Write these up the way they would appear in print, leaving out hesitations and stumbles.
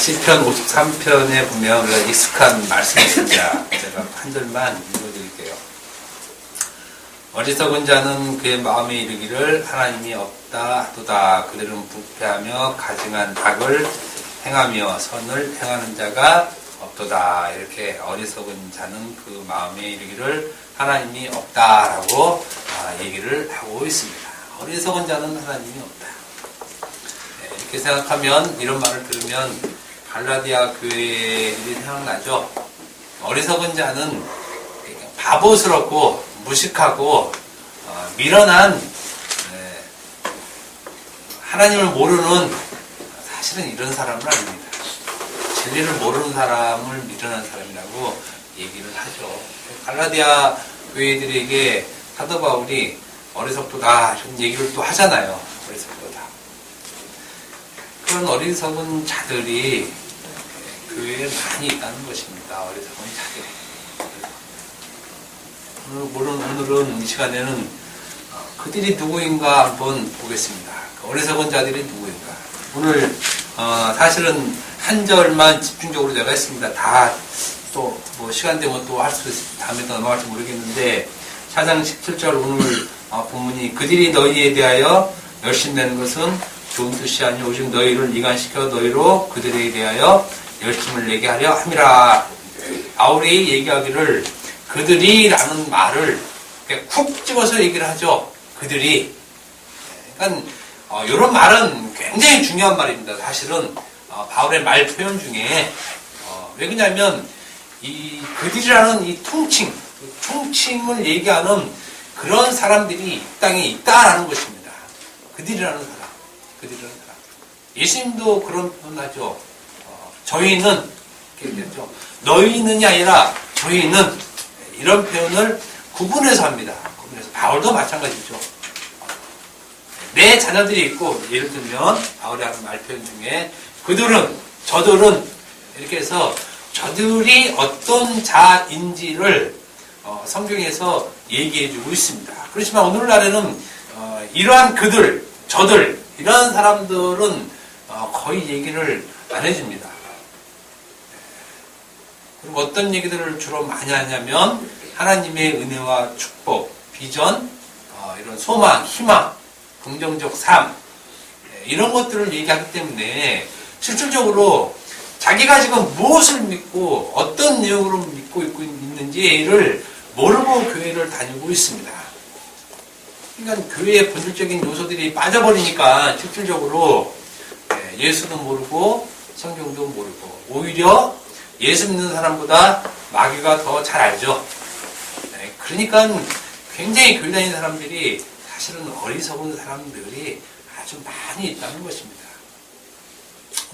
시편 53편에 보면 우리가 익숙한 말씀이 있습니다. 제가 한 절만 읽어드릴게요. 어리석은 자는 그의 마음에 이르기를 하나님이 없다 하도다. 그들은 부패하며 가증한 악을 행하며 선을 행하는 자가 없도다. 이렇게 어리석은 자는 그 마음에 이르기를 하나님이 없다라고 얘기를 하고 있습니다. 어리석은 자는 하나님이 없다. 이렇게 생각하면, 이런 말을 들으면 갈라디아 교회의 일이 생각나죠. 어리석은 자는 바보스럽고 무식하고 미련한, 하나님을 모르는, 사실은 이런 사람은 아닙니다. 진리를 모르는 사람을 미련한 사람이라고 얘기를 하죠. 갈라디아 교회들에게 사도 바울이 어리석도다 이런 얘기를 또 하잖아요. 어리석도다. 그런 어리석은 자들이 교회에 많이 있다는 것입니다. 어리석은 자들이. 오늘은 이 시간에는 그들이 누구인가 한번 보겠습니다. 그 어리석은 자들이 누구인가. 오늘 사실은 한 절만 집중적으로 제가 했습니다. 다 또 뭐 시간 되면 또 할 수 있을, 다음에 또 넘어갈지 모르겠는데 4장 17절 오늘 본문이 그들이 너희에 대하여 열심내는 것은 좋은 뜻이 아니오 오직 너희를 이간시켜 너희로 그들에 대하여 열심을 내게 하려 함이라. 바울이 얘기하기를 그들이라는 말을 쿡 집어서 얘기를 하죠. 그들이. 그러니까 이런 말은 굉장히 중요한 말입니다. 사실은 바울의 말 표현 중에 왜 그러냐면 이 그들이라는 이 총칭을 얘기하는 그런 사람들이 이 땅에 있다라는 것입니다. 그들이라는 사람. 예수님도 그런 표현하죠. 저희는 이렇게 얘기하죠. 너희는이 아니라 저희는, 이런 표현을 구분해서 합니다. 구분해서. 바울도 마찬가지죠. 내 자녀들이 있고, 예를 들면 바울이 하는 말 표현 중에 그들은, 저들은, 이렇게 해서 저들이 어떤 자인지를 성경에서 얘기해주고 있습니다. 그렇지만 오늘날에는 이러한 그들, 저들, 이런 사람들은 거의 얘기를 안 해줍니다. 그리고 어떤 얘기들을 주로 많이 하냐면 하나님의 은혜와 축복, 비전, 이런 소망, 희망, 긍정적 삶, 이런 것들을 얘기하기 때문에 실질적으로 자기가 지금 무엇을 믿고 어떤 내용으로 믿고 있는지를 모르고 교회를 다니고 있습니다. 그러니까 교회의 본질적인 요소들이 빠져버리니까 실질적으로 예수도 모르고 성경도 모르고 오히려 예수 믿는 사람보다 마귀가 더 잘 알죠. 그러니까 굉장히 교회 다니는 사람들이 사실은 어리석은 사람들이 아주 많이 있다는 것입니다.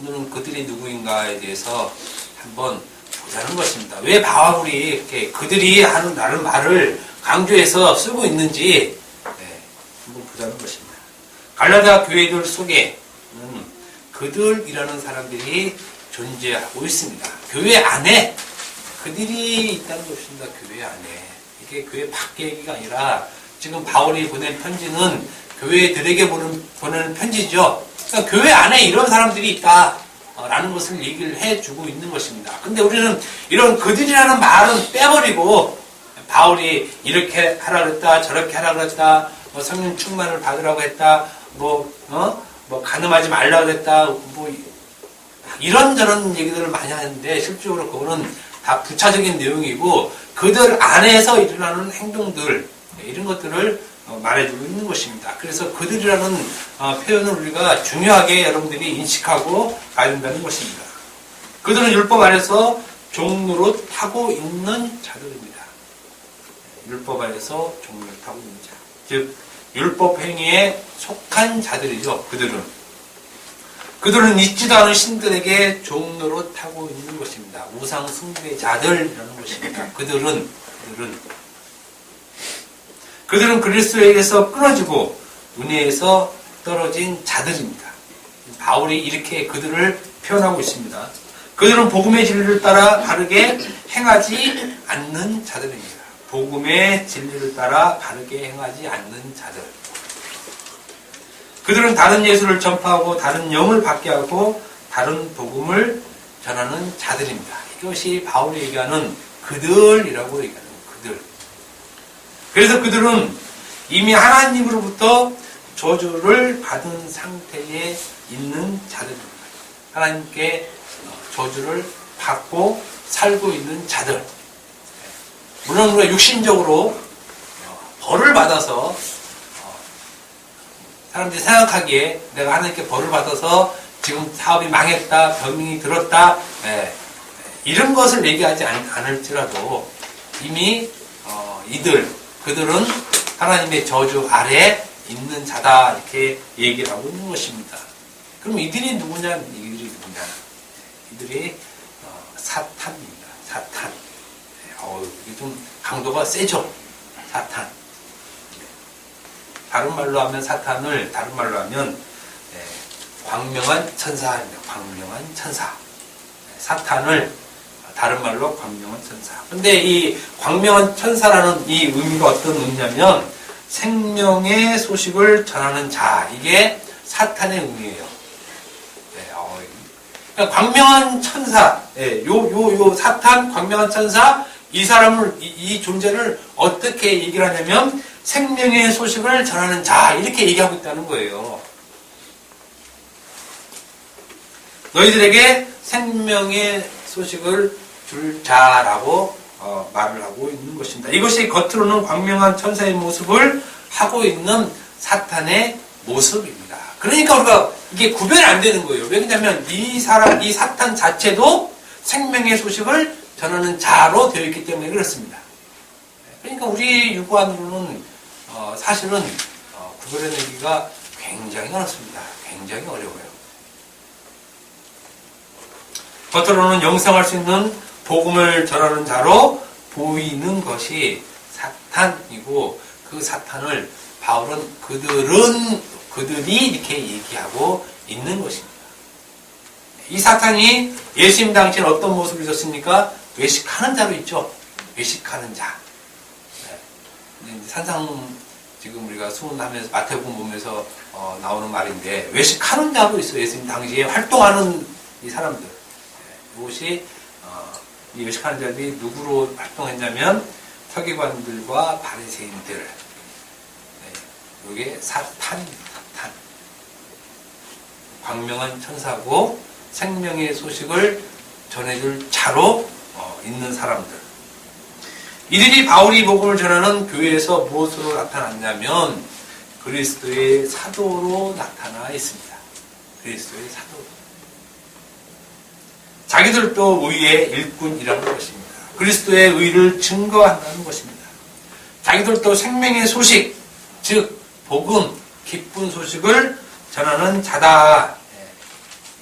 오늘은 그들이 누구인가에 대해서 한번 보자는 것입니다. 왜 바울이 이렇게 그들이 하는 말을 강조해서 쓰고 있는지 한번 보자는 것입니다. 갈라디아 교회들 속에는 그들이라는 사람들이 존재하고 있습니다. 교회 안에 그들이 있다는 것입니다. 교회 안에. 이게 교회 밖의 얘기가 아니라 지금 바울이 보낸 편지는 교회들에게 보내는 편지죠. 그러니까 교회 안에 이런 사람들이 있다라는 것을 얘기를 해주고 있는 것입니다. 근데 우리는 이런 그들이라는 말은 빼버리고 바울이 이렇게 하라 그랬다, 저렇게 하라 그랬다, 뭐 성령 충만을 받으라고 했다, 뭐 간음하지 말라고 그랬다, 뭐 이런저런 얘기들을 많이 하는데 실질적으로 그거는 다 부차적인 내용이고 그들 안에서 일어나는 행동들, 이런 것들을 말해주고 있는 것입니다. 그래서 그들이라는 표현을 우리가 중요하게 여러분들이 인식하고 가야 된다는 것입니다. 그들은 율법 안에서 종노릇 하고 있는 자들입니다. 율법 안에서 종노릇 하고 있는 자. 즉 율법 행위에 속한 자들이죠. 그들은 있지도 않은 신들에게 종노릇 하고 있는 것입니다. 우상 숭배자들이라는 것입니다. 그들은 그리스도에게서 끊어지고 은혜에서 떨어진 자들입니다. 바울이 이렇게 그들을 표현하고 있습니다. 그들은 복음의 진리를 따라 바르게 행하지 않는 자들입니다. 복음의 진리를 따라 바르게 행하지 않는 자들. 그들은 다른 예수를 전파하고 다른 영을 받게 하고 다른 복음을 전하는 자들입니다. 이것이 바울이 얘기하는 그들이라고 얘기하는 그들. 그래서 그들은 이미 하나님으로부터 저주를 받은 상태에 있는 자들입니다. 하나님께 저주를 받고 살고 있는 자들. 물론 우리가 육신적으로 벌을 받아서 사람들이 생각하기에 내가 하나님께 벌을 받아서 지금 사업이 망했다, 병이 들었다, 이런 것을 얘기하지 않을지라도 이미 그들은 하나님의 저주 아래 있는 자다 이렇게 얘기를 하고 있는 것입니다. 그럼 이들이 누구냐? 이들이 사탄입니다. 사탄. 이게 좀 강도가 세죠. 사탄. 다른 말로 하면 광명한 천사입니다. 광명한 천사. 사탄을 다른 말로 광명한 천사. 근데 이 광명한 천사라는 이 의미가 어떤 의미냐면 생명의 소식을 전하는 자. 이게 사탄의 의미예요. 그러니까 광명한 천사. 요 사탄, 광명한 천사, 이 사람을, 이 존재를 어떻게 얘기를 하냐면 생명의 소식을 전하는 자. 이렇게 얘기하고 있다는 거예요. 너희들에게 생명의 소식을 줄 자라고 말을 하고 있는 것입니다. 이것이 겉으로는 광명한 천사의 모습을 하고 있는 사탄의 모습입니다. 그러니까 우리가 이게 구별이 안 되는 거예요. 왜냐하면 이 사탄 자체도 생명의 소식을 전하는 자로 되어 있기 때문에 그렇습니다. 그러니까 우리 육안으로는 사실은 구별해내기가 굉장히 어렵습니다. 굉장히 어려워요. 겉으로는 영생할 수 있는 복음을 전하는 자로 보이는 것이 사탄이고 그 사탄을 바울은 그들이 이렇게 얘기하고 있는 것입니다. 이 사탄이 예수님 당시에 어떤 모습을 있었습니까? 외식하는 자로 있죠. 외식하는 자. 산상 지금 우리가 수훈하면서 마태복음 보면서 나오는 말인데 외식하는 자로 있어요. 예수님 당시에 활동하는 이 사람들. 이것이 이 외식하는 자들이 누구로 활동했냐면 서기관들과 바리새인들. 이게 사탄입니다. 사탄. 광명한 천사고 생명의 소식을 전해줄 자로 있는 사람들. 이들이 바울이 복음을 전하는 교회에서 무엇으로 나타났냐면 그리스도의 사도로 나타나 있습니다. 그리스도의 사도. 자기들도 의의 일꾼이라는 것입니다. 그리스도의 의를 증거한다는 것입니다. 자기들도 생명의 소식, 즉 복음, 기쁜 소식을 전하는 자다.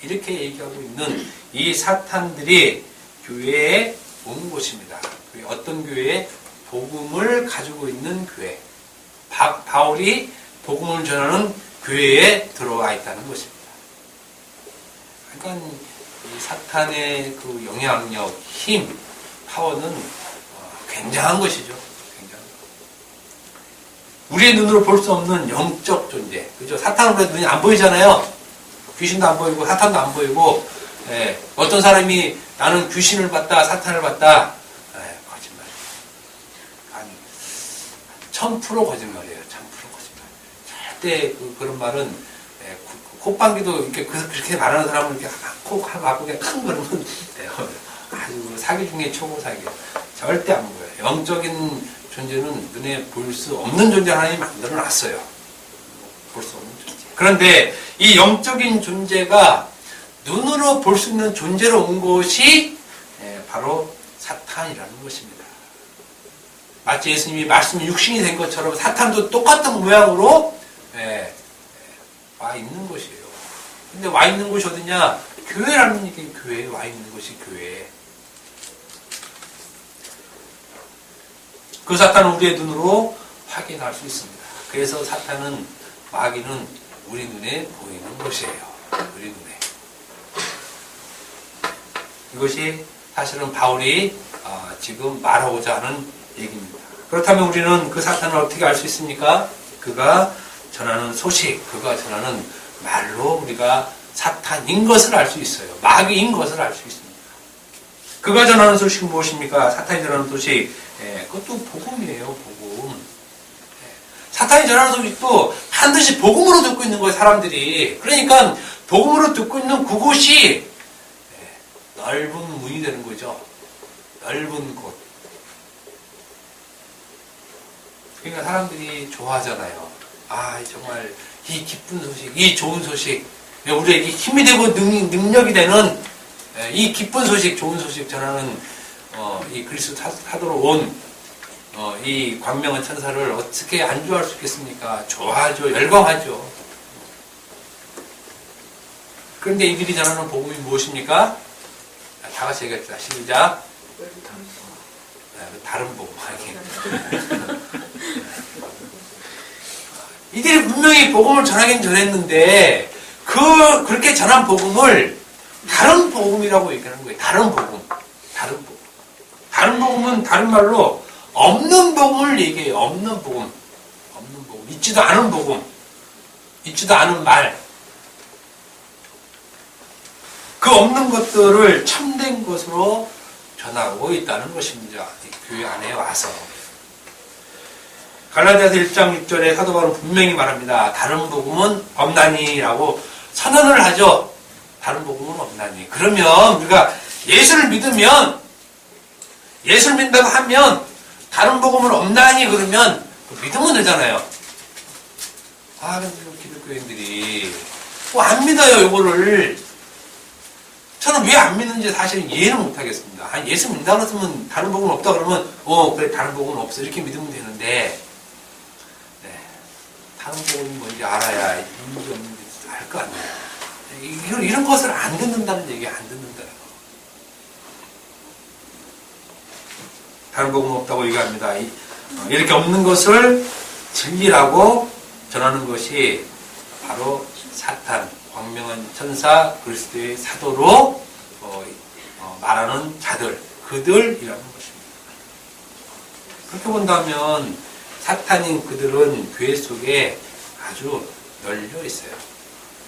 이렇게 얘기하고 있는 이 사탄들이 교회에 온 곳입니다. 어떤 교회에? 복음을 가지고 있는 교회. 바울이 복음을 전하는 교회에 들어와 있다는 것입니다. 그러니까 이 사탄의 그 영향력, 힘, 파워는 굉장한 것이죠. 굉장한 것. 우리의 눈으로 볼 수 없는 영적 존재. 그죠? 사탄은 그래도 눈이 안 보이잖아요. 귀신도 안 보이고 사탄도 안 보이고. 어떤 사람이 나는 귀신을 봤다, 사탄을 봤다. 거짓말. 아니, 1000% 거짓말이에요. 1000% 거짓말. 절대 그런 말은 콧방귀도 이렇게 그렇게 말하는 사람은 이렇게 콕 하고 아프게 큰 그러면 아주 사기 중에 초보 사기. 절대 안 보여요. 영적인 존재는 눈에 보일 수 없는 존재 하나님이 만들어 놨어요. 볼 수 없는 존재. 그런데 이 영적인 존재가 눈으로 볼 수 있는 존재로 온 것이 바로 사탄이라는 것입니다. 마치 예수님이 말씀이 육신이 된 것처럼 사탄도 똑같은 모양으로 와 있는 것이에요. 근데 와 있는 곳이 어디냐? 교회라는 얘기, 교회에 와 있는 것이 교회. 그 사탄은 우리의 눈으로 확인할 수 있습니다. 그래서 사탄은, 마귀는 우리 눈에 보이는 것이에요. 우리 눈에. 이것이 사실은 바울이 지금 말하고자 하는 얘기입니다. 그렇다면 우리는 그 사탄을 어떻게 알 수 있습니까? 그가 전하는 소식, 그가 전하는 말로 우리가 사탄인 것을 알 수 있어요. 마귀인 것을 알 수 있습니다. 그가 전하는 소식은 무엇입니까? 사탄이 전하는 소식. 그것도 복음이에요, 복음. 사탄이 전하는 소식도 반드시 복음으로 듣고 있는 거예요, 사람들이. 그러니까 복음으로 듣고 있는 그곳이 넓은 문이 되는 거죠. 넓은 곳. 그러니까 사람들이 좋아하잖아요. 아, 정말 이 기쁜 소식, 이 좋은 소식, 우리에게 힘이 되고 능력이 되는 이 기쁜 소식, 좋은 소식 전하는 이 그리스도 사도로 온 이 광명한 천사를 어떻게 안 좋아할 수 있겠습니까? 좋아하죠. 열광하죠. 그런데 이들이 전하는 복음이 무엇입니까? 다 같이 얘기합시다. 시작. 다른 복음. 이들이 분명히 복음을 전하긴 전했는데 그렇게 전한 복음을 다른 복음이라고 얘기하는 거예요. 다른 복음. 다른 복음. 다른 복음은 다른 말로 없는 복음을 얘기해요. 없는 복음. 없는 복음. 있지도 않은 복음. 있지도 않은 말. 그 없는 것들을 참된 것으로 전하고 있다는 것입니다. 교회 안에 와서. 갈라디아서 1장 6절에 사도 바울은 분명히 말합니다. 다른 복음은 없나니라고 선언을 하죠. 다른 복음은 없나니. 그러면 우리가 예수를 믿으면, 예수를 믿는다고 하면 다른 복음은 없나니 그러면 믿으면 되잖아요. 아, 근데 기독교인들이 안 믿어요, 이거를. 저는 왜 안 믿는지 사실은 이해는 못하겠습니다. 아니, 예수 믿는다고 했으면 다른 복음은 없다 그러면 그래, 다른 복음은 없어. 이렇게 믿으면 되는데 다른 복음이 뭔지 알아야 있는지 없는지 알 거 아니에요. 이런 것을 안 듣는다는 얘기, 안 듣는다는 거. 다른 복음은 없다고 얘기합니다. 이렇게 없는 것을 진리라고 전하는 것이 바로 사탄, 광명한 천사, 그리스도의 사도로 말하는 자들, 그들이라는 것입니다. 그렇게 본다면 사탄인 그들은 교회 속에 아주 널려 있어요.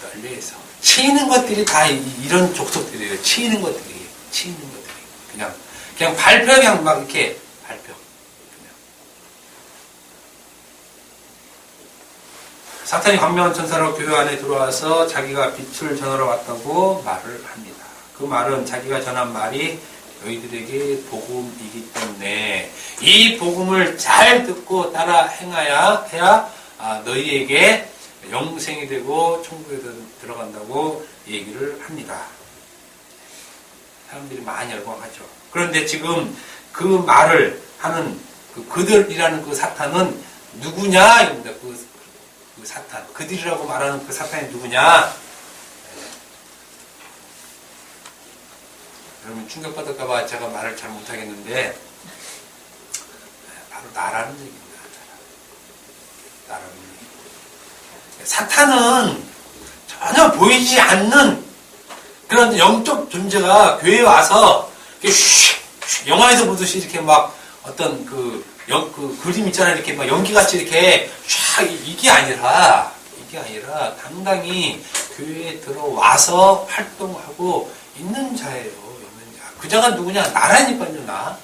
널려 있어. 치이는 것들이 다 이런 족속들이에요. 치이는 것들이. 그냥 발표, 그냥 막 이렇게 발표. 그냥. 사탄이 광명한 천사로 교회 안에 들어와서 자기가 빛을 전하러 왔다고 말을 합니다. 그 말은 자기가 전한 말이 너희들에게 복음이기 때문에 이 복음을 잘 듣고 따라 행해야 너희에게 영생이 되고 천국에 들어간다고 얘기를 합니다. 사람들이 많이 열광하죠. 그런데 지금 그 말을 하는 그들이라는 그 사탄은 누구냐? 입니다. 그 사탄. 그들이라고 말하는 그 사탄이 누구냐? 여러분 충격받을까봐 제가 말을 잘 못하겠는데 바로 나라는 얘기입니다. 나라는 얘기. 사탄은 전혀 보이지 않는 그런 영적 존재가 교회에 와서 영화에서 보듯이 이렇게 막 어떤 그 그림 있잖아요. 이렇게 막 연기같이 이렇게 이게 아니라 당당히 교회에 들어와서 활동하고 있는 자예요. 그 자가 누구냐? 나라니까요, 나.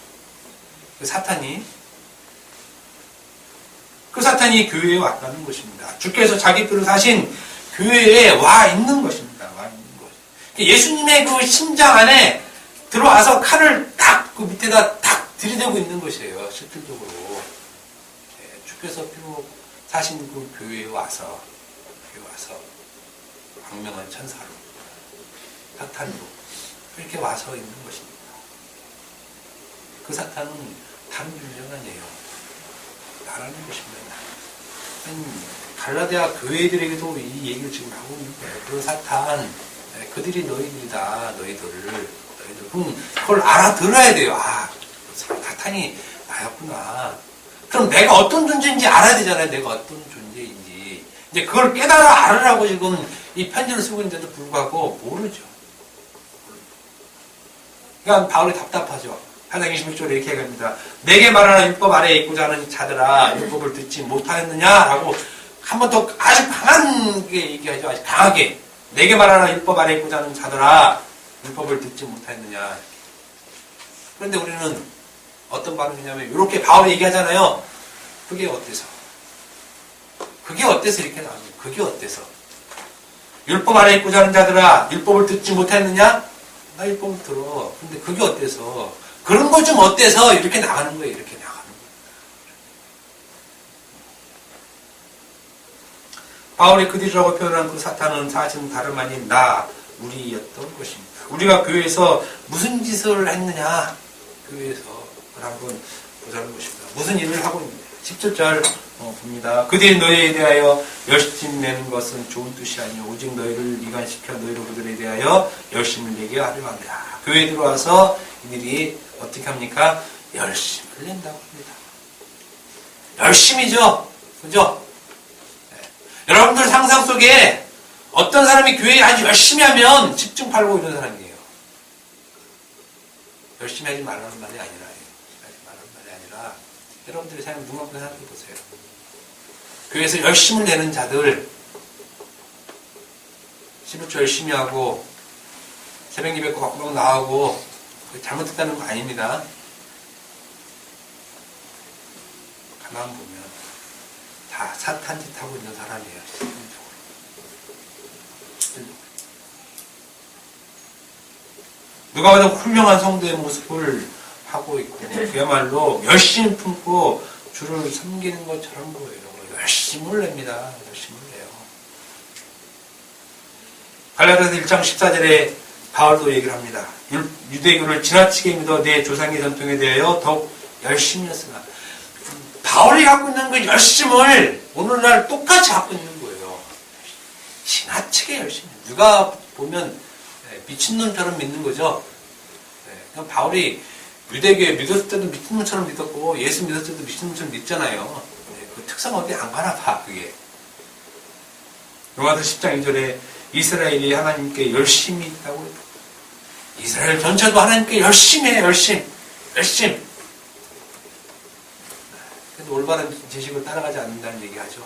그 사탄이. 그 사탄이 교회에 왔다는 것입니다. 주께서 자기 뼈를 사신 교회에 와 있는 것입니다. 와 있는 것. 예수님의 그 심장 안에 들어와서 칼을 딱 그 밑에다 딱 들이대고 있는 것이에요. 실질적으로. 주께서 뼈 사신 그 교회에 와서 광명한 천사로, 사탄으로 이렇게 와서 있는 것입니다. 그 사탄은 다른 존재가 아니에요. 나라는 것입니다. 갈라디아 교회들에게도 이 얘기를 지금 하고 있는 거예요. 그 사탄, 그들이 너희들이다. 너희들. 그걸 알아들어야 돼요. 아, 사탄이 나였구나. 그럼 내가 어떤 존재인지 알아야 되잖아요. 내가 어떤 존재인지. 이제 그걸 깨달아 알으라고 지금 이 편지를 쓰고 있는데도 불구하고 모르죠. 그러니까 바울이 답답하죠. 8장 26절에 이렇게 얘기합니다. 내게 말하는 율법 아래에 있고자 하는 자들아 율법을 듣지 못하였느냐라고 한 번 더 아주 강하게 얘기하죠. 아주 강하게. 내게 말하는 율법 아래에 있고자 하는 자들아 율법을 듣지 못하였느냐. 그런데 우리는 어떤 반응이냐면 이렇게 바울이 얘기하잖아요. 그게 어때서? 그게 어때서 이렇게 나옵니다. 그게 어때서? 율법 아래 있고자 하는 자들아 율법을 듣지 못했느냐? 나 율법을 들어. 근데 그게 어때서? 그런 거 좀 어때서? 이렇게 나가는 거예요. 이렇게 나가는 거예요. 바울이 그들이라고 표현한 그 사탄은 사실은 다름 아닌 나, 우리였던 것입니다. 우리가 교회에서 무슨 짓을 했느냐? 교회에서 그걸 한번 보자는 것입니다. 무슨 일을 하고 있느냐? 17절 봅니다. 그들이 너희에 대하여 열심 내는 것은 좋은 뜻이 아니요 오직 너희를 이간시켜 너희로 그들에 대하여 열심을 내게 하려 합니다. 교회에 들어와서 이들이 어떻게 합니까? 열심을 낸다고 합니다. 열심이죠. 그죠? 네. 여러분들 상상 속에 어떤 사람이 교회에 아주 열심히 하면 집중 팔고 이런 사람이에요. 열심히 하지 말라는 말이 아니라 여러분들이 생각 눈 감고 생각해 보세요. 교회에서 열심을 내는 자들 11조 열심히 하고 새벽 예배 거꾸로 나오고 잘못했다는 거 아닙니다. 가만 보면 다 사탄 짓 하고 있는 사람이에요. 누가 봐도 훌륭한 성도의 모습을 하고 있고 그야말로 열심히 품고 주를 섬기는 것처럼 보여요. 열심을 냅니다. 열심을 내요. 갈라디아서 1장 14절에 바울도 얘기를 합니다. 유대교를 지나치게 믿어 내 조상의 전통에 대하여 더욱 열심히 했으나 바울이 갖고 있는 그 열심을 오늘날 똑같이 갖고 있는 거예요. 지나치게 열심히. 누가 보면 미친놈처럼 믿는 거죠. 바울이 유대교에 믿었을 때도 미친놈처럼 믿었고 예수 믿었을 때도 미친놈처럼 믿잖아요. 그 특성 어디 안 가나 봐. 그게. 로마서 10장 2절에 이스라엘이 하나님께 열심히 있다고. 이스라엘 전체도 하나님께 열심히 해. 열심. 근데 올바른 지식을 따라가지 않는다는 얘기하죠.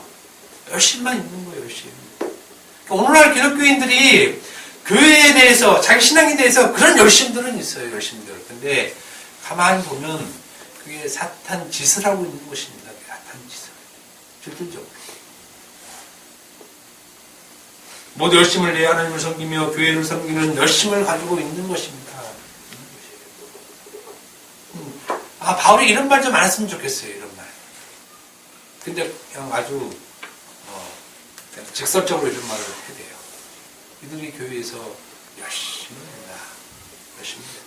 열심만 있는 거예요. 열심. 그러니까 오늘날 기독교인들이 교회에 대해서 자기 신앙에 대해서 그런 열심들은 있어요. 열심들. 근데 가만히 보면 그게 사탄 짓을 하고 있는 것입니다. 사탄 짓을. 실질적으로. 모두 열심을 내어 하나님을 섬기며 교회를 섬기는 열심을 가지고 있는 것입니다. 바울이 이런 말 좀 안 했으면 좋겠어요. 이런 말. 근데 그냥 아주 그냥 직설적으로 이런 말을 해야 돼요. 이들이 교회에서 열심히 한다. 열심히 한다.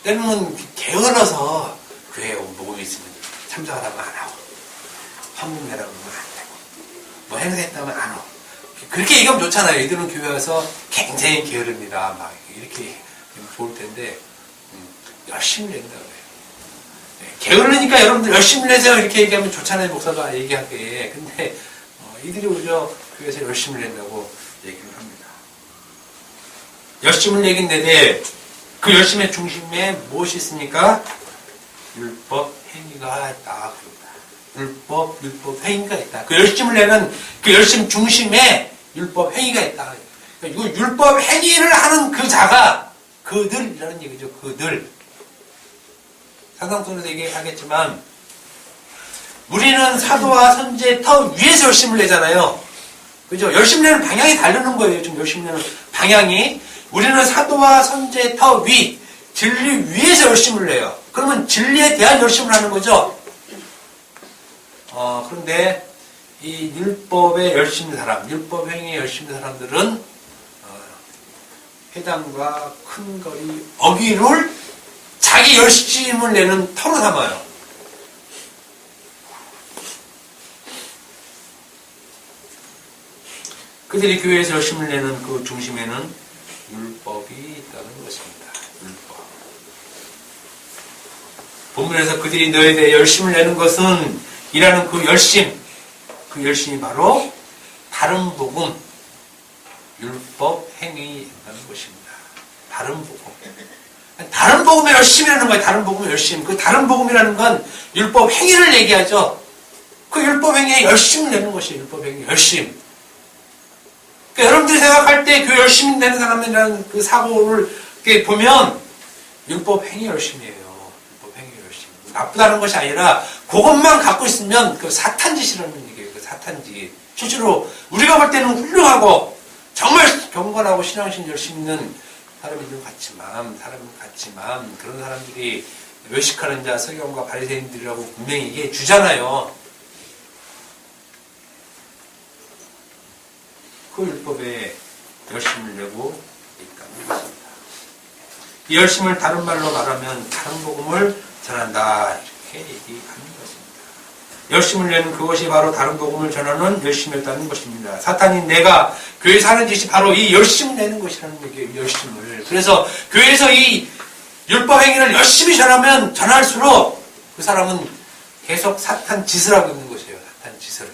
때로는 게을러서 교회에 모임이 있으면 참석하라고 안 하고 환문회라고 하면 안 되고 뭐 행사했다면 안 하고 그렇게 얘기하면 좋잖아요. 이들은 교회 와서 굉장히 게으릅니다. 막 이렇게 좋을 텐데 열심히 낸다 그래요. 네, 게으르니까 여러분들 열심히 내세요. 이렇게 얘기하면 좋잖아요. 목사가 얘기하기에. 근데 이들이 오히려 교회에서 열심히 낸다고 얘기를 합니다. 열심을 내긴 내되 그 열심의 중심에 무엇이 있습니까? 율법 행위가 있다. 율법 행위가 있다. 그 열심을 내는 그 열심 중심에 율법 행위가 있다. 그러니까 율법 행위를 하는 그 자가 그들이라는 얘기죠. 그들. 상상선에서 얘기하겠지만 우리는 사도와 선지의 터 위에서 열심을 내잖아요. 그죠? 열심 내는 방향이 다르는 거예요. 지금 열심 내는 방향이. 우리는 사도와 선지의 터 위, 진리 위에서 열심을 내요. 그러면 진리에 대한 열심을 하는 거죠. 그런데 이 율법에 열심인 사람, 율법 행위에 열심인 사람들은 회당과 큰 거리 어귀를 자기 열심을 내는 터로 삼아요. 그들이 교회에서 열심을 내는 그 중심에는 율법이 있다는 것입니다. 율법. 본문에서 그들이 너에 대해 열심을 내는 것은 이라는 그 열심이 바로 다른 복음, 율법 행위라는 것입니다. 다른 복음. 다른 복음에 열심히 하는 거예요. 다른 복음에 열심. 그 다른 복음이라는 건 율법 행위를 얘기하죠. 그 율법 행위에 열심을 내는 것이에요. 율법 행위 열심. 그러니까 여러분들이 생각할 때 그 열심히 내는 사람이라는 그 사고를 이렇게 보면 율법 행위 열심이에요. 율법 행위 열심. 나쁘다는 것이 아니라 그것만 갖고 있으면 그 사탄 짓이라는 얘기예요. 그 사탄 짓. 실제로 우리가 볼 때는 훌륭하고 정말 경건하고 신앙심 열심 있는 사람인 같지만 그런 사람들이 외식하는 자, 서기관과 바리새인들이라고 분명히 얘기해 주잖아요. 그 율법에 열심을 내고 있다는 것입니다. 이 열심을 다른 말로 말하면 다른 복음을 전한다 이렇게 얘기하는 것입니다. 열심을 내는 그것이 바로 다른 복음을 전하는 열심이었다는 것입니다. 사탄이 내가 교회에서 하는 짓이 바로 이 열심을 내는 것이라는 얘기예요. 열심을. 그래서 교회에서 이 율법 행위를 열심히 전하면 전할수록 그 사람은 계속 사탄 짓을 하고 있는 것이에요. 사탄 짓을.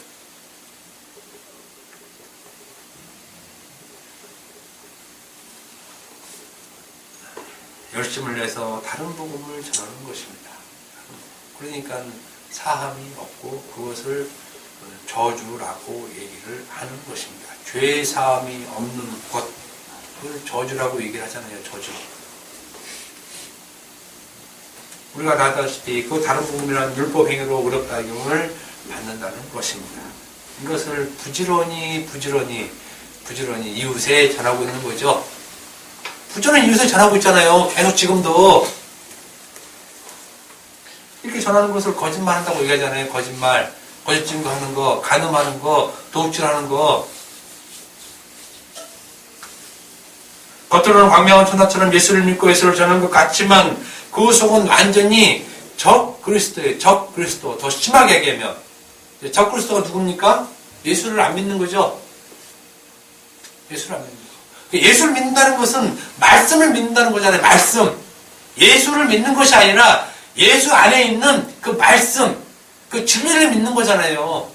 열심을 내서 다른 복음을 전하는 것입니다. 그러니까 사함이 없고 그것을 저주라고 얘기를 하는 것입니다. 죄 사함이 없는 것을 저주라고 얘기를 하잖아요. 저주. 우리가 다 아다시피 그 다른 복음이란 율법 행위로 의롭다함을 받는다는 것입니다. 이것을 부지런히 이웃에 전하고 있는 거죠. 부지런히 이웃에 전하고 있잖아요. 계속 지금도 이렇게 전하는 것을 거짓말 한다고 얘기하잖아요. 거짓말, 거짓 증거하는 거, 간음하는 거, 도둑질하는 거. 겉으로는 광명한 천사처럼 예수를 믿고 예수를 전하는 것 같지만 그 속은 완전히 적 그리스도예요. 적 그리스도. 더 심하게 얘기하면 적 그리스도가 누굽니까? 예수를 안 믿는 거죠. 예수를 안 믿는 거죠. 예수를 믿는다는 것은 말씀을 믿는다는 거잖아요. 말씀. 예수를 믿는 것이 아니라 예수 안에 있는 그 말씀, 그 진리를 믿는 거잖아요.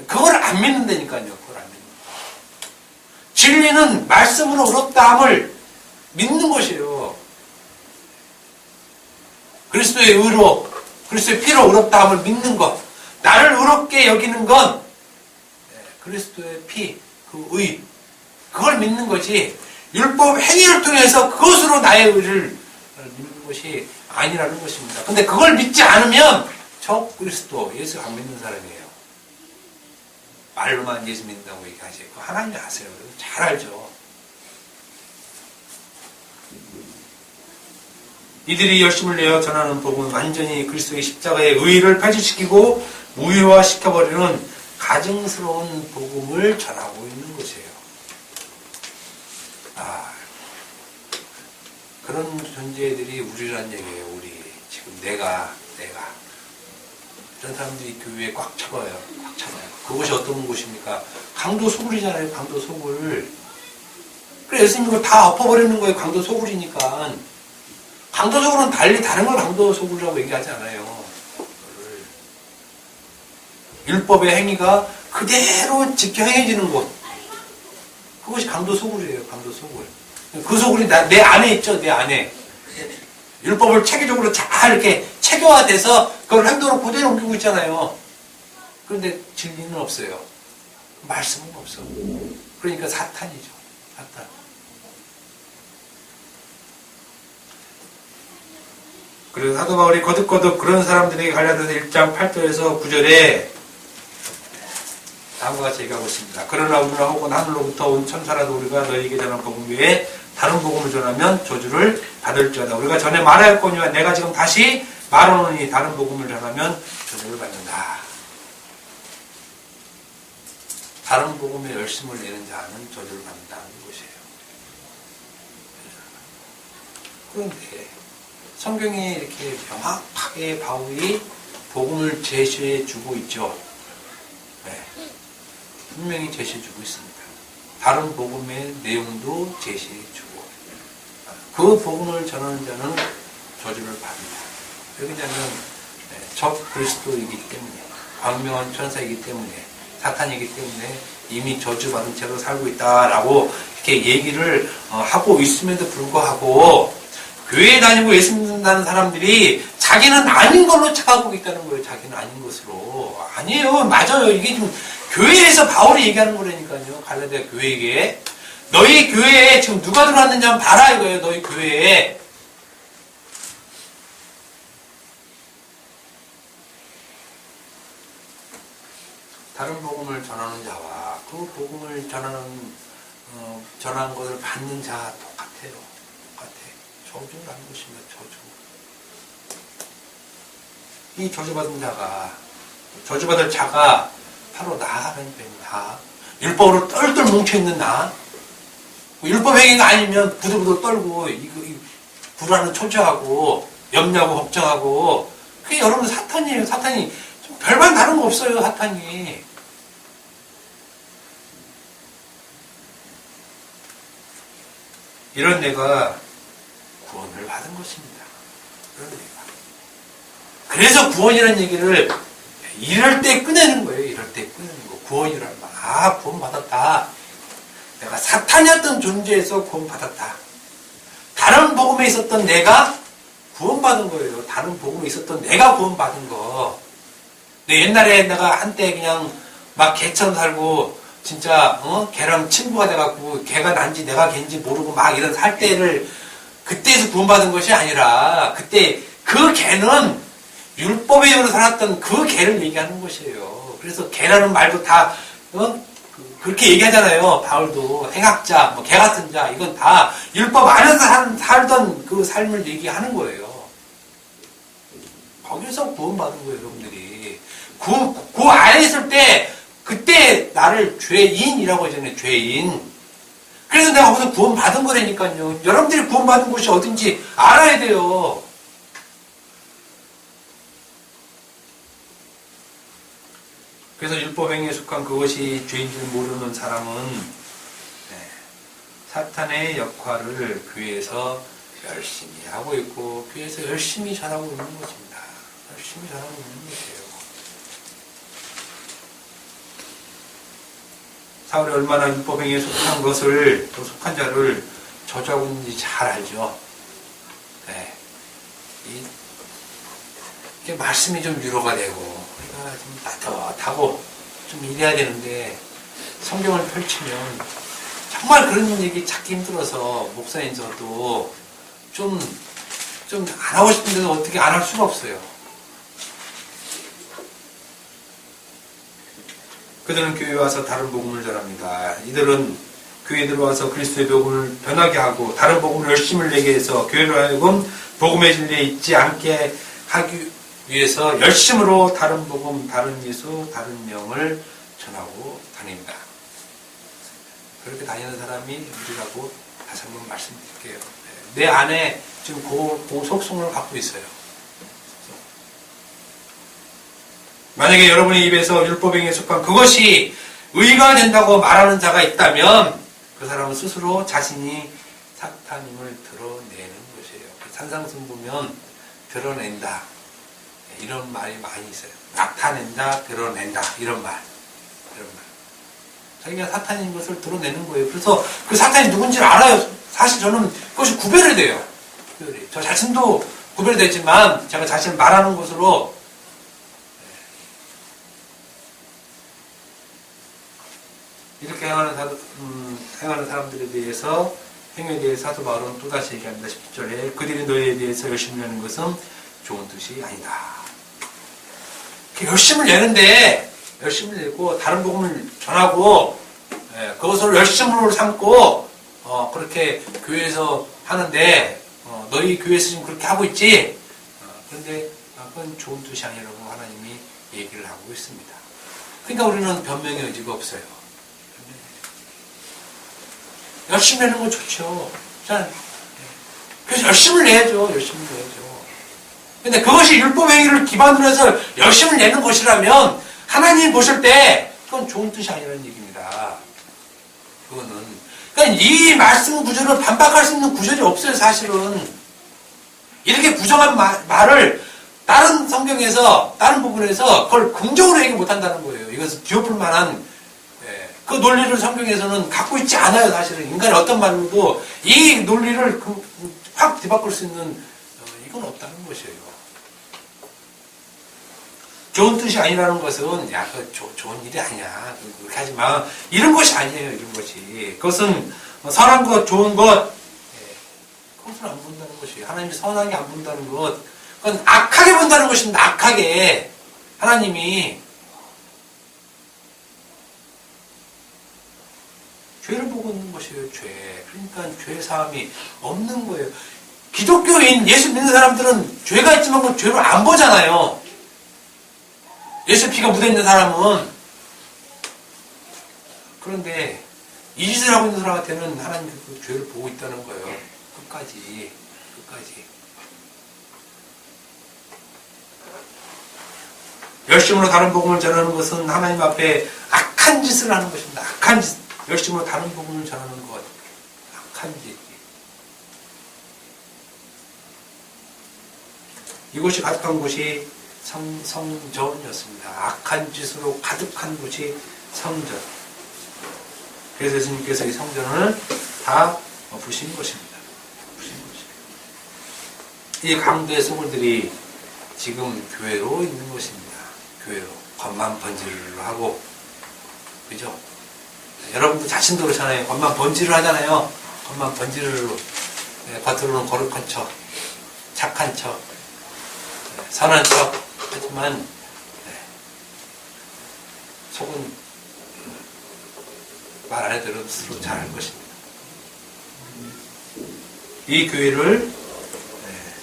그걸 안 믿는다니까요. 그걸 안 믿는 거예요. 진리는 말씀으로 의롭다함을 믿는 것이에요. 그리스도의 의로, 그리스도의 피로 의롭다함을 믿는 것. 나를 의롭게 여기는 건 그리스도의 피, 그 의, 그걸 믿는 거지. 율법 행위를 통해서 그것으로 나의 의를 믿는 것이 아니라는 것입니다. 근데 그걸 믿지 않으면 적 그리스도, 예수 안 믿는 사람이에요. 말로만 예수 믿는다고 얘기하지. 그거 하나님이 아세요. 잘 알죠. 이들이 열심을 내어 전하는 복음은 완전히 그리스도의 십자가의 의의를 폐지시키고 무효화시켜버리는 가증스러운 복음을 전하고 있는 것이에요. 그런 존재들이 우리란 얘기예요. 우리 지금 내가 이런 사람들이 교회에 꽉 차봐요. 꽉 차봐요. 그것이 어떤 곳입니까? 강도 소굴이잖아요. 강도 소굴. 그래 예수님이 다 엎어버리는 거예요. 강도 소굴이니까. 강도 소굴은 달리 다른 걸 강도 소굴이라고 얘기하지 않아요. 율법의 행위가 그대로 지켜 행해지는 곳. 그것이 강도 소굴이에요. 강도 소굴. 그 소굴이 내 안에 있죠. 내 안에. 율법을 체계적으로 잘 이렇게 체계화돼서 그걸 행동으로 그대로 옮기고 있잖아요. 그런데 진리는 없어요. 말씀은 없어. 그러니까 사탄이죠. 사탄. 그래서 사도 바울이 거듭거듭 그런 사람들에게 관련해서 1장 8절에서 9절에 다음과 같이 얘기하고 있습니다. 그러나 우리나 혹은 하늘로부터 온 천사라도 우리가 너희에게 전한 복음 외에 다른 복음을 전하면 저주를 받을지어다. 우리가 전에 말하였거니와 내가 지금 다시 말하노니 다른 복음을 전하면 저주를 받는다. 다른 복음에 열심을 내는 자는 저주를 받는다는 것이에요. 그런데 성경에 이렇게 명확하게 바울이 복음을 제시해 주고 있죠. 네. 분명히 제시해 주고 있습니다. 다른 복음의 내용도 제시해 주고 그 복음을 전하는 자는 저주를 받는다. 왜냐하면 적 그리스도이기 때문에 광명한 천사이기 때문에 사탄이기 때문에 이미 저주받은 채로 살고 있다라고 이렇게 얘기를 하고 있음에도 불구하고 교회에 다니고 예수 믿는다는 사람들이 자기는 아닌 걸로 착각하고 있다는 거예요. 자기는 아닌 것으로. 아니에요. 맞아요. 이게 지금 교회에서 바울이 얘기하는 거라니까요. 갈라디아 교회에게. 너희 교회에 지금 누가 들어왔는지 한번 봐라 이거예요. 너희 교회에. 전하는 자와 그 복음을 전하는 것을 받는 자 똑같아요. 저주라는 것입니다. 저주. 이 저주받을 자가 바로 나라는 겁니다. 율법으로 똘똘 뭉쳐있는 나. 율법 행위가 아니면 부들부들 떨고 불안은 초조하고 염려하고 걱정하고 그게 여러분 사탄이에요. 사탄이 별반 다른 거 없어요. 사탄이. 이런 내가 구원을 받은 것입니다. 이런 내가. 그래서 구원이라는 얘기를 이럴 때 꺼내는 거예요. 이럴 때 꺼내는 거. 구원이라는 말. 아, 구원 받았다. 내가 사탄이었던 존재에서 구원 받았다. 다른 복음에 있었던 내가 구원받은 거예요. 다른 복음에 있었던 내가 구원받은 거. 내 옛날에 내가 한때 그냥 막 개처럼 살고 진짜 개랑 친구가 돼갖고 개가 난지 내가 갠지 모르고 막 이런 살 때를 그때에서 구원받은 것이 아니라 그때 그 개는 율법의 영으로 살았던 그 개를 얘기하는 것이에요. 그래서 개라는 말도 다 그렇게 얘기하잖아요. 바울도 행악자, 개 같은 자 이건 다 율법 안에서 살던 그 삶을 얘기하는 거예요. 거기서 구원받은 거예요, 여러분들이. 그 안에 있을 때 그때 나를 죄인이라고 하잖아요. 죄인. 그래서 내가 거기서 구원받은 거라니까요. 여러분들이 구원받은 곳이 어딘지 알아야 돼요. 그래서 율법행위에 속한 그것이 죄인 줄 모르는 사람은 사탄의 역할을 교회에서 열심히 하고 있고 교회에서 열심히 전하고 있는 것입니다. 열심히 전하고 있는 것이에요. 사울이 얼마나 율법행위에 속한 것을 또 속한 자를 저주하고 있는지 잘 알죠. 이게 말씀이 좀 위로가 되고 우리가 좀 따뜻하고 좀 이래야 되는데 성경을 펼치면 정말 그런 얘기 찾기 힘들어서 목사인 저도 좀 안 하고 싶은데도 어떻게 안 할 수가 없어요. 그들은 교회에 와서 다른 복음을 전합니다. 이들은 교회에 들어와서 그리스도의 복음을 변하게 하고 다른 복음을 열심을 내게 해서 교회로 하여금 복음의 진리에 있지 않게 하기 위해서 열심으로 다른 복음, 다른 예수, 다른 명을 전하고 다닙니다. 그렇게 다니는 사람이 우리라고 다시 한번 말씀드릴게요. 내 안에 지금 그 속성을 갖고 있어요. 만약에 여러분의 입에서 율법행위에 속한 그것이 의가 된다고 말하는 자가 있다면 그 사람은 스스로 자신이 사탄임을 드러내는 것이에요. 산상승 보면 드러낸다. 이런 말이 많이 있어요. 나타낸다, 드러낸다. 이런 말. 자기가 사탄인 것을 드러내는 거예요. 그래서 그 사탄이 누군지를 알아요. 사실 저는 그것이 구별이 돼요. 저 자신도 구별이 되지만 제가 자신을 말하는 것으로 이렇게 행하는 사람들에 대해서 행위에 대해서 사도 바울은 또다시 얘기합니다. 10절에 그들이 너희에 대해서 열심히 하는 것은 좋은 뜻이 아니다. 열심을 내는데 열심을 내고 다른 복음을 전하고 그것을 열심으로 삼고 그렇게 교회에서 하는데 너희 교회에서 지금 그렇게 하고 있지? 그런데 그건 좋은 뜻이 아니라고 하나님이 얘기를 하고 있습니다. 그러니까 우리는 변명의 의지가 없어요. 열심히 내는 건 좋죠. 그래서 열심을 내야죠. 열심을 내야죠. 근데 그것이 율법행위를 기반으로 해서 열심을 내는 것이라면 하나님이 보실 때 그건 좋은 뜻이 아니라는 얘기입니다. 그거는. 그러니까 이 말씀 구절을 반박할 수 있는 구절이 없어요. 사실은. 이렇게 부정한 말을 다른 성경에서 다른 부분에서 그걸 긍정으로 얘기 못한다는 거예요. 이것은 뒤엎을 만한 그 논리를 성경에서는 갖고 있지 않아요. 사실은 인간의 어떤 말로도 이 논리를 확 뒤바꿀 수 있는 이건 없다는 것이에요. 좋은 뜻이 아니라는 것은 야, 그 좋은 일이 아니야. 그렇게 하지 마. 이런 것이 아니에요. 이런 것이. 그것은 선한 것, 좋은 것, 그것을 안 본다는 것이에요. 하나님이 선하게 안 본다는 것, 그건 악하게 본다는 것입니다. 악하게. 하나님이 죄. 그러니까 죄 사함이 없는 거예요. 기독교인, 예수 믿는 사람들은 죄가 있지만 그 죄를 안 보잖아요. 예수 피가 묻어있는 사람은. 그런데 이 짓을 하고 있는 사람한테는 하나님 그 죄를 보고 있다는 거예요. 끝까지. 열심으로 다른 복음을 전하는 것은 하나님 앞에 악한 짓을 하는 것입니다. 악한 짓. 열심으로 다른 복음을 전하는 것. 악한 짓. 이곳이 가득한 곳이 성전이었습니다. 악한 짓으로 가득한 곳이 성전. 그래서 예수님께서 이 성전을 다 부신 것입니다. 이 강도의 소굴들이 지금 교회로 있는 것입니다. 교회로. 겉만 번지르르 하고. 그죠? 여러분도 자신도 그렇잖아요. 겉만 번지르르 하잖아요. 겉만 번지르르. 겉으로는 거룩한 척, 착한 척, 선한 척. 하지만 속은 말 안 해도 스스로 잘할 것입니다. 이 교회를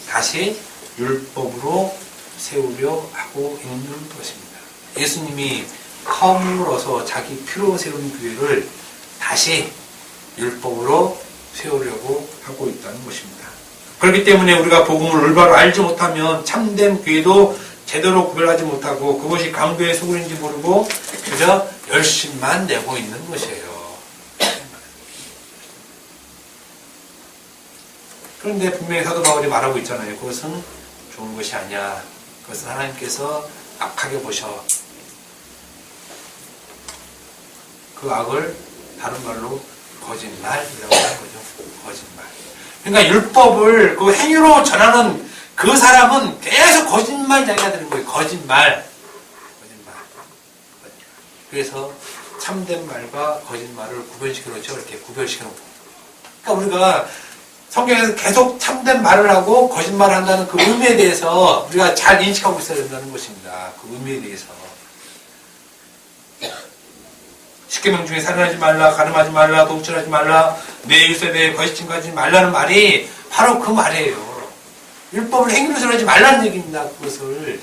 다시 율법으로 세우려 하고 있는 것입니다. 예수님이 허물어서 자기 피로 세운 교회를 다시 율법으로 세우려고 하고 있다는 것입니다. 그렇기 때문에 우리가 복음을 올바로 알지 못하면 참된 교회도 제대로 구별하지 못하고 그것이 강도의 소굴인지 모르고 그저 열심만 내고 있는 것이에요. 그런데 분명히 사도 바울이 말하고 있잖아요. 그것은 좋은 것이 아니야. 그것은 하나님께서 악하게 보셔. 그 악을 다른 말로 거짓말이라고 하는 거죠. 거짓말. 그러니까 율법을 그 행위로 전하는 그 사람은 계속 거짓말 이야기가 되는 거예요. 거짓말. 그래서 참된 말과 거짓말을 구별시켜 놓죠. 이렇게 구별시켜 놓고. 그러니까 우리가 성경에서 계속 참된 말을 하고 거짓말을 한다는 그 의미에 대해서 우리가 잘 인식하고 있어야 된다는 것입니다. 그 의미에 대해서. 10계명 중에 살인하지 말라, 가늠하지 말라, 도둑질하지 말라, 내 이웃에 대해 거짓증거하지 말라는 말이 바로 그 말이에요. 율법을 행위로 전하지 말라는 얘기입니다. 그것을.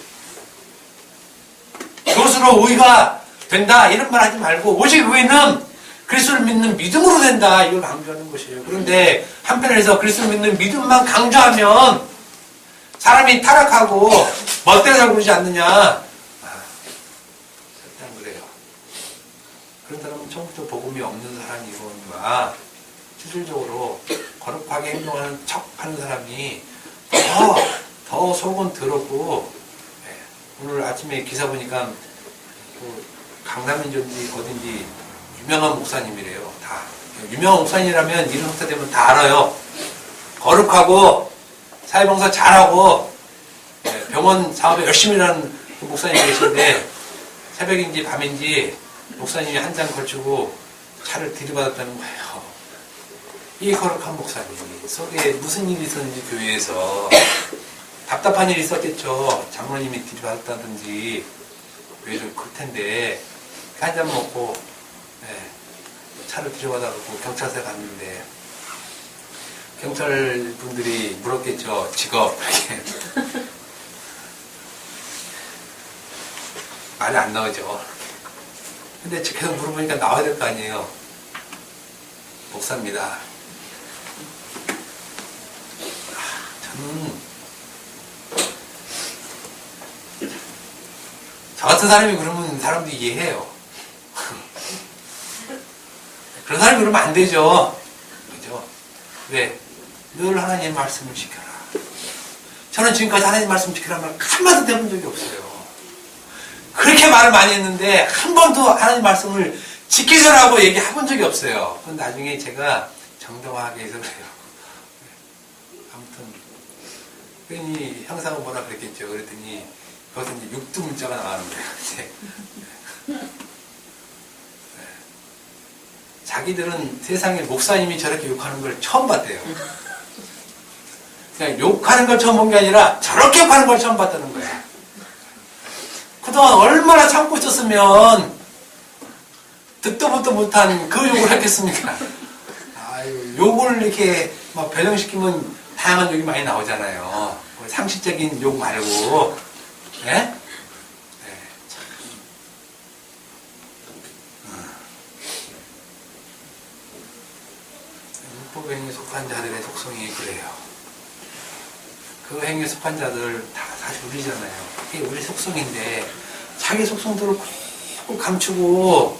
그것으로 의가 된다 이런 말 하지 말고 오직 의는 그리스도를 믿는 믿음으로 된다 이걸 강조하는 것이에요. 그런데 한편에서 그리스도를 믿는 믿음만 강조하면 사람이 타락하고 멋대로 살고 그러지 않느냐. 절대 안 그래요. 그런 사람은 처음부터 복음이 없는 사람이거니와 실질적으로 거룩하게 행동하는 척하는 사람이 더 속은 더럽고 오늘 아침에 기사 보니까 강남인지 어딘지 유명한 목사님이래요. 다 유명한 목사님이라면 이름부터 되면 다 알아요. 거룩하고 사회봉사 잘하고 병원 사업에 열심히 일하는 그 목사님이 계신데 새벽인지 밤인지 목사님이 한 장 걸치고 차를 들이받았다는 거예요. 이 거룩한 목사님 속에 무슨 일이 있었는지 교회에서 답답한 일이 있었겠죠. 장로님이 들이받았다든지 왜 그럴 텐데 한 잔 먹고 차를 들여받아갖고 경찰서에 갔는데 경찰 분들이 물었겠죠. 직업 이렇게 말이 안 나오죠. 근데 계속 물어보니까 나와야 될 거 아니에요. 목사입니다. 저는 저 같은 사람이 그러면 사람도 이해해요. 그런 사람이 그러면 안 되죠. 그죠? 왜? 늘 하나님의 말씀을 지켜라. 저는 지금까지 하나님의 말씀을 지키라는 말 한마디도 해본 적이 없어요. 그렇게 말을 많이 했는데 한 번도 하나님의 말씀을 지키셔라고 얘기해본 적이 없어요. 그건 나중에 제가 정당화하게 해서 그래요. 아무튼 괜히 형사가 뭐라 그랬겠죠. 그랬더니 그것은 이제 육두 문자가 나가는 거예요. 이제. 자기들은 세상에 목사님이 저렇게 욕하는 걸 처음 봤대요. 그냥 욕하는 걸 처음 본 게 아니라 저렇게 욕하는 걸 처음 봤다는 거예요. 그동안 얼마나 참고 있었으면 듣도 보도 못한 그 욕을 했겠습니까? 아이고 욕을 이렇게 막 변형시키면 다양한 욕이 많이 나오잖아요. 상식적인 욕 말고, 예? 네, 참. 율법 행위에 속한 자들의 속성이 그래요. 그 행위에 속한 자들 다 사실 우리잖아요. 그게 우리 속성인데 자기 속성들을 꼭 감추고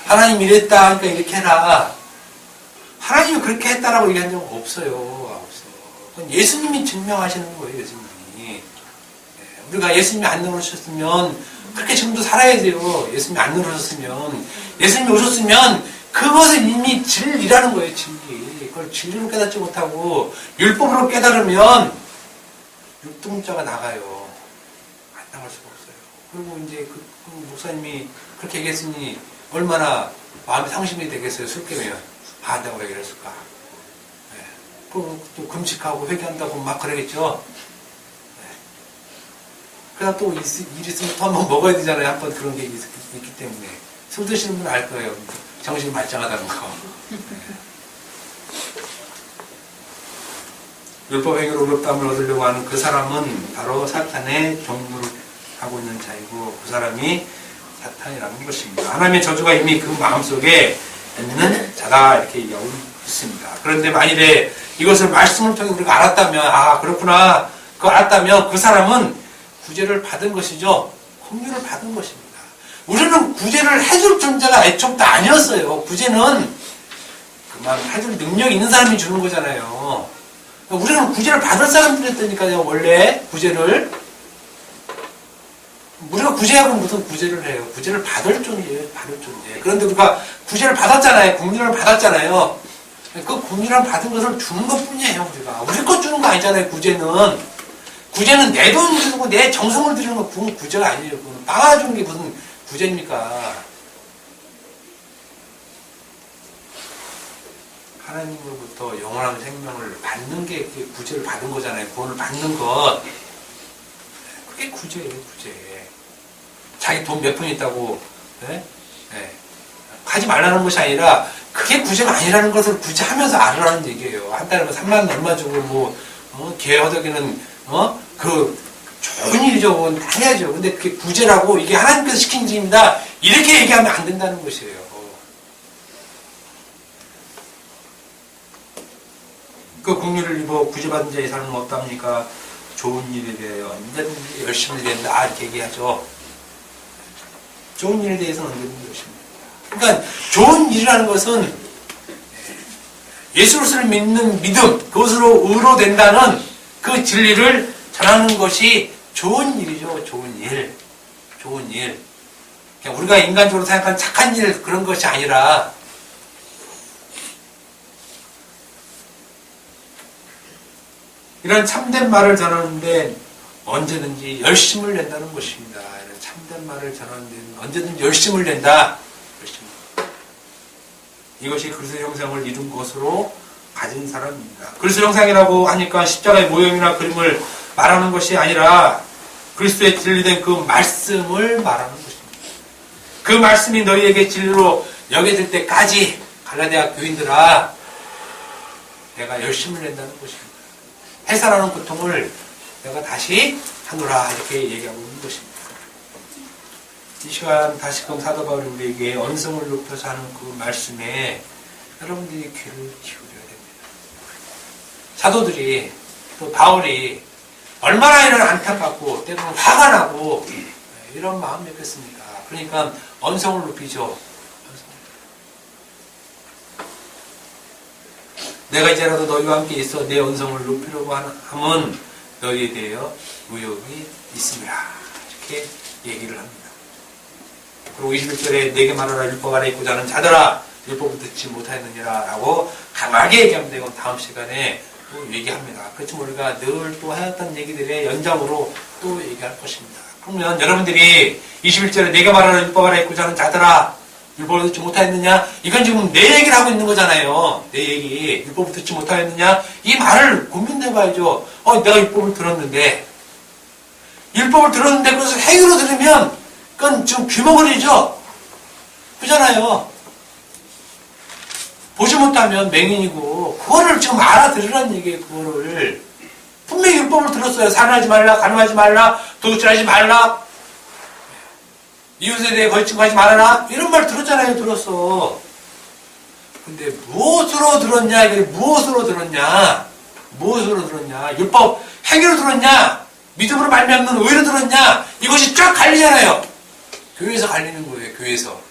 하나님 이랬다 하니까 이렇게 해라. 하나님이 그렇게 했다라고 얘기한 적은 없어요. 없어. 그건 예수님이 증명하시는 거예요. 예수님이. 우리가 예수님이 안 늘어오셨으면 그렇게 지금도 살아야 돼요. 예수님이 안 늘어오셨으면. 예수님이 오셨으면 그것은 이미 진리라는 거예요. 진리. 그걸 진리로 깨닫지 못하고 율법으로 깨달으면 율동자가 나가요. 안 나갈 수가 없어요. 그리고 이제 그 목사님이 그렇게 얘기했으니 얼마나 마음이 상심이 되겠어요. 술 깨면. 아, 내가 왜 이랬을까? 네. 또 금식하고 회개한다고 막 그러겠죠? 네. 그러다 또 일 있으면 또 한번 먹어야 되잖아요. 한번 그런 게 있기 때문에. 술 드시는 분 알 거예요. 정신이 말짱하다는 거. 네. 율법 행위로 의롭다함을 얻으려고 하는 그 사람은 바로 사탄의 종노릇 하고 있는 자이고 그 사람이 사탄이라는 것입니다. 하나님의 저주가 이미 그 마음속에 있는 자다 이렇게 얘기하고 있습니다. 그런데 만일에 이것을 말씀을 통해 우리가 알았다면 아 그렇구나 그거 알았다면 그 사람은 구제를 받은 것이죠. 긍휼을 받은 것입니다. 우리는 구제를 해줄 존재가 애초부터 아니었어요. 구제는 그만 해줄 능력이 있는 사람이 주는 거잖아요. 우리는 구제를 받을 사람들이었다니까요. 원래 구제를 우리가 구제하고 무슨 구제를 해요? 구제를 받을 존재예요. 받을 존재. 그런데 우리가 구제를 받았잖아요. 긍휼을 받았잖아요. 그 긍휼을 받은 것을 주는 것뿐이에요. 우리가 우리 것 주는 거 아니잖아요. 구제는 내 돈 주고 내 정성을 들이는 거 그건 구제가 아니에요. 그건 따라주는 게 무슨 구제입니까? 하나님으로부터 영원한 생명을 받는 게 구제를 받은 거잖아요. 구원을 받는 것. 그게 구제예요. 구제. 자기 돈 몇 푼 있다고 네? 네. 하지 말라는 것이 아니라 그게 구제가 아니라는 것을 구제하면서 알으라는 얘기예요. 한 달에 3만 원 얼마 주고 개 허덕이는 그 좋은 일이죠. 그건 다 해야죠. 근데 그게 구제라고 이게 하나님께서 시킨 일입니다. 이렇게 얘기하면 안 된다는 것이에요. 그 긍휼을 입어 구제받은 자의 삶은 어떻답니까? 좋은 일에 대하여 언제든지 열심히 된다 이렇게 얘기하죠. 좋은 일에 대해서는 언제든지 열심히 된다. 그러니까 좋은 일이라는 것은 예수를 믿는 믿음, 그것으로 의로 된다는 그 진리를 전하는 것이 좋은 일이죠. 좋은 일. 좋은 일. 그냥 우리가 인간적으로 생각하는 착한 일 그런 것이 아니라 이런 참된 말을 전하는데 언제든지 열심을 낸다는 것입니다. 이런 참된 말을 전하는데 언제든지 열심을 낸다. 이것이 그리스도의 형상을 이룬 것으로 가진 사람입니다. 그리스도의 형상이라고 하니까 십자가의 모형이나 그림을 말하는 것이 아니라 그리스도의 진리된 그 말씀을 말하는 것입니다. 그 말씀이 너희에게 진리로 여겨질 때까지 갈라디아 교인들아 내가 열심을 낸다는 것입니다. 해산하는 고통을 내가 다시 하노라 이렇게 얘기하고 있는 것입니다. 이 시간 다시금 사도 바울이 우리에게 언성을 높여서 하는 그 말씀에 여러분들이 귀를 기울여야 됩니다. 사도들이 또 바울이 얼마나 이런 안타깝고 때로는 화가 나고 이런 마음이었겠습니까? 그러니까 언성을 높이죠. 내가 이제라도 너희와 함께 있어 내 언성을 높이려고 하면 너희에 대하여 의욕이 있습니다. 이렇게 얘기를 합니다. 그리고 21절에 내게 말하라 율법 아래 있고자 하는 자들아 율법을 듣지 못하였느니라 라고 강하게 얘기하면 되고 다음 시간에 또 얘기합니다. 그렇지만 우리가 늘 또 해왔던 얘기들의 연장으로 또 얘기할 것입니다. 그러면 여러분들이 21절에 내게 말하라 율법 아래 있고자 하는 자들아 율법을 듣지 못하였느냐? 이건 지금 내 얘기를 하고 있는 거잖아요. 내 얘기. 율법을 듣지 못하였느냐? 이 말을 고민해봐야죠. 내가 율법을 들었는데 그것을 행위로 들으면 그건 지금 귀머거리죠? 그잖아요. 보지 못하면 맹인이고, 그거를 지금 알아들으라는 얘기예요, 그거를. 분명히 율법을 들었어요. 살인하지 말라, 간음하지 말라, 도둑질하지 말라, 이웃에 대해 거짓증거하지 말아라. 이런 말 들었잖아요, 들었어. 근데 무엇으로 들었냐, 이게 무엇으로 들었냐, 무엇으로 들었냐, 율법 행위로 들었냐, 믿음으로 말미암는 의로 들었냐, 이것이 쫙 갈리잖아요. 교회에서 갈리는 거예요, 교회에서.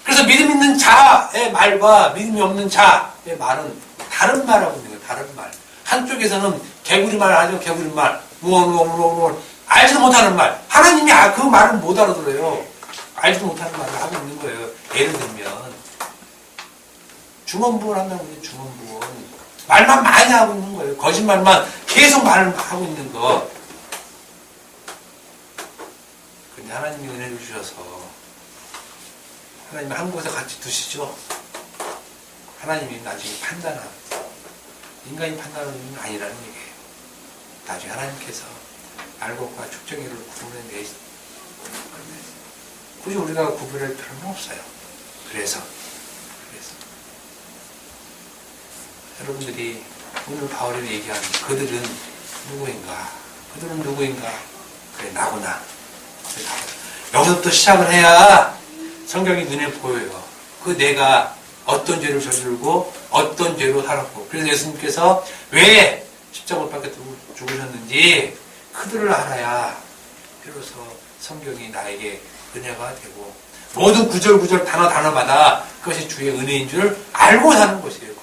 그래서 믿음 있는 자의 말과 믿음이 없는 자의 말은 다른 말하고 있는 거예요, 다른 말. 한쪽에서는 개구리 말 하죠, 개구리 말. 무언, 알지도 못하는 말. 하나님이 그 말은 못 알아들어요. 알지도 못하는 말을 하고 있는 거예요. 예를 들면, 중언부언 한다는 거예요, 중언부언. 말만 많이 하고 있는 거예요. 거짓말만 계속 말을 하고 있는 거. 근데 하나님이 은혜를 주셔서, 하나님이 한 곳에 같이 두시죠. 하나님이 나중에 판단하는, 인간이 판단하는 건 아니라는 얘기예요. 나중에 하나님께서 알곡과 축정이를 구분해내시. 굳이 우리가 구분할 필요는 없어요. 그래서 여러분들이 오늘 바울이 얘기하는 그들은 누구인가? 그래, 나구나. 여기서부터 시작을 해야 성경이 눈에 보여요. 그 내가 어떤 죄를 저지르고 어떤 죄로 살았고, 그래서 예수님께서 왜 십자가에 밖에 죽으셨는지 그들을 알아야 비로소 성경이 나에게 은혜가 되고, 모든 구절 단어마다 그것이 주의 은혜인 줄 알고 사는 것이에요.